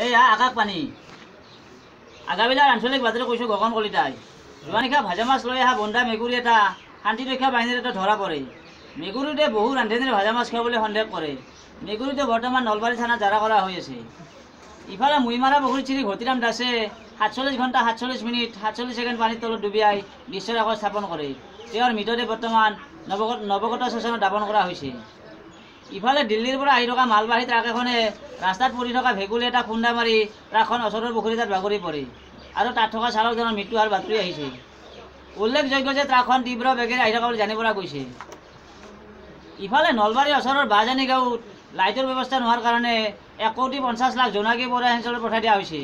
এই আকাশ পানী আগাবিলাৰ আঞ্চলিক বাতৰি কৈছোঁ গগন কলিতাই। যোৱা নিশা ভাজা মাছ লৈ অহা বন্ধা মেকুৰী এটা শান্তিৰক্ষা বাহিনীৰ এটা ধৰা পৰে। মেকুৰীটোৱে বহু ৰান্ধনীৰ ভাজা মাছ খাবলৈ সন্দেহ কৰে। মেকুৰীটো বৰ্তমান নলবাৰী থানাত জেৰা কৰা হৈ আছে। ইফালে মুইমাৰা পুখুৰীত শ্ৰী ঘটিৰাম দাসে ৪৭ ঘণ্টা ৪৭ মিনিট ৪৭ ছেকেণ্ড পানীৰ তলত ডুবিয়াই বিশ্বৰ আগত স্থাপন কৰে। তেওঁৰ মৃতদেহ বৰ্তমান নৱগত শ্মশানত দাপন কৰা হৈছে। ইফালে দিল্লীৰ পৰা আহি থকা মালবাহী ট্ৰাক এখনে ৰাস্তাত পৰি থকা ভেকুলী এটা খুন্দা মাৰি ট্ৰাকখন ওচৰৰ পুখুৰী এটাত বাগৰি পৰে আৰু তাত থকা চালকজনৰ মৃত্যু হোৱাৰ বাতৰি আহিছে। উল্লেখযোগ্য যে ট্ৰাকখন তীব্ৰ বেগেৰে আহি থকা বুলি জানিব পৰা গৈছে। ইফালে নলবাৰীৰ ওচৰৰ বাজানী গাঁৱত লাইটৰ ব্যৱস্থা নোহোৱাৰ কাৰণে ১,৫০,০০,০০০ জোনাকী পৰুৱা অঞ্চলত পঠাই দিয়া হৈছে।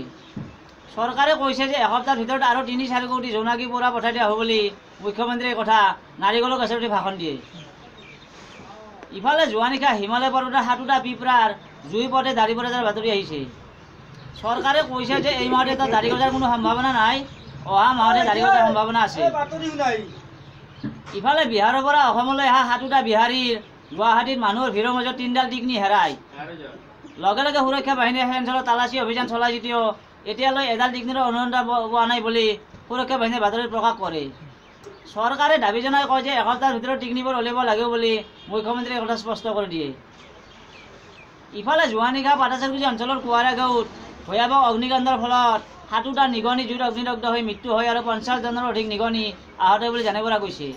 চৰকাৰে কৈছে যে এসপ্তাহৰ ভিতৰত আৰু ৩-৪ কোটি জোনাকী পৰুৱা পঠাই দিয়া হ'ব বুলি মুখ্যমন্ত্ৰীয়ে কথা নাৰিকলৰ গছৰ ভাষণ দিয়ে। ইফালে যোৱা নিশা হিমালয় পৰ্বতৰ ৭টা পিপৰাৰ জুই পথে দাড়ি গজাৰ বাতৰি আহিছে। চৰকাৰে কৈছে যে এই মাহতে দাড়ি গজাৰ কোনো সম্ভাৱনা নাই, অহা মাহতে দাড়ি গজাৰ সম্ভাৱনা আছে। ইফালে বিহাৰৰ পৰা অসমলৈ অহা ৭টা বিহাৰীৰ গুৱাহাটীত মানুহৰ ভিৰৰ মাজত ৩ডাল টিকনি হেৰাই। লগে লগে সুৰক্ষা বাহিনীয়ে সেই অঞ্চলত তালাচী অভিযান চলাই যদিও এতিয়ালৈ এডাল টিকনিৰ অনুসন্ধান পোৱা নাই বুলি সুৰক্ষা বাহিনীয়ে বাতৰিত প্ৰকাশ কৰে। চৰকাৰে দাবী জনাই কয় যে এসপ্তাহৰ ভিতৰত টিকনিবোৰ উলিয়াব লাগিব বুলি মুখ্যমন্ত্ৰীয়ে কথা স্পষ্ট কৰি দিয়ে। ইফালে যোৱা নিশা পাটাচাৰকুছি অঞ্চলৰ কুৱাৰা গাঁৱত ভয়াৱহ অগ্নিকাণ্ডৰ ফলত ৭টা নিগনি জুইত অগ্নিদগ্ধ হৈ মৃত্যু হয় আৰু ৫০জনৰ অধিক নিগনি আহত বুলি জানিব পৰা গৈছে।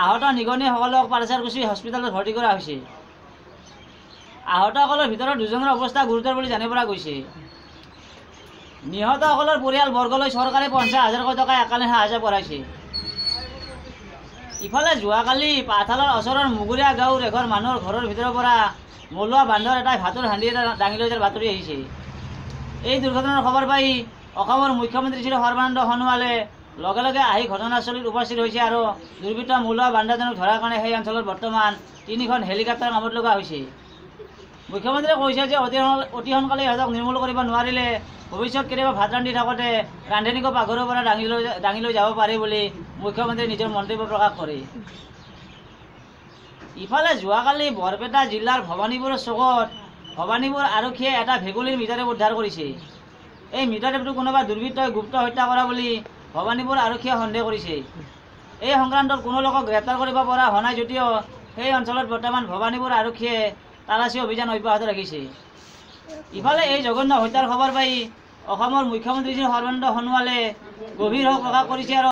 আহত নিগনিসকলক পাটাচাৰকুছি হস্পিটেলত ভৰ্তি কৰা হৈছে। আহতসকলৰ ভিতৰত 2জনৰ অৱস্থা গুৰুতৰ বুলি জানিব পৰা গৈছে। নিহতসকলৰ পৰিয়ালবৰ্গলৈ চৰকাৰে ৫০,০০০ টকা একালীন সাহায্য কৰাইছে। ইফালে যোৱাকালি পাঠালৰ ওচৰৰ মুগুৰীয়া গাঁৱৰ এঘৰ মানুহৰ ঘৰৰ ভিতৰৰ পৰা মলুৱা বান্ধৰ এটাই ভাতৰ হাণ্ডি এটা দাঙি লৈ যোৱাৰ বাতৰি আহিছে। এই দুৰ্ঘটনাৰ খবৰ পাই অসমৰ মুখ্যমন্ত্ৰী শ্ৰী সৰ্বানন্দ সোণোৱালে লগে লগে আহি ঘটনাস্থলীত উপস্থিত হৈছে আৰু দুৰ্বৃত্ত মলুৱা বান্ধাজনক ধৰাৰ কাৰণে সেই অঞ্চলত বৰ্তমান ৩খন হেলিকপ্টাৰ কামত লগা হৈছে। মুখ্যমন্ত্ৰীয়ে কৈছে যে অতি সোনকালে ইহঁতক নিৰ্মূল কৰিব নোৱাৰিলে ভৱিষ্যত কেতিয়াবা ভাত ৰান্ধি থাকোঁতে ৰান্ধনীকো পাকঘৰৰ পৰা দাঙি লৈ যাব পাৰে বুলি মুখ্যমন্ত্ৰীয়ে নিজৰ মন্তব্য প্ৰকাশ কৰে। ইফালে যোৱাকালি বৰপেটা জিলাৰ ভৱানীপুৰ চকত ভৱানীপুৰ আৰক্ষীয়ে এটা ভেকুলীৰ মৃতদেহ উদ্ধাৰ কৰিছে। এই মৃতদেহটো কোনোবা দুৰ্বৃত্তই গুপ্ত হত্যা কৰা বুলি ভৱানীপুৰ আৰক্ষীয়ে সন্দেহ কৰিছে। এই সংক্ৰান্তত কোনো লোকক গ্ৰেপ্তাৰ কৰিব পৰা হোৱা নাই যদিও সেই অঞ্চলত বৰ্তমান ভৱানীপুৰ আৰক্ষীয়ে তালাচী অভিযান অব্যাহত ৰাখিছে। ইফালে এই জঘন্য হত্যাৰ খবৰ পাই অসমৰ মুখ্যমন্ত্ৰী শ্ৰী সৰ্বানন্দ সোণোৱালে গভীৰ শোক প্ৰকাশ কৰিছে আৰু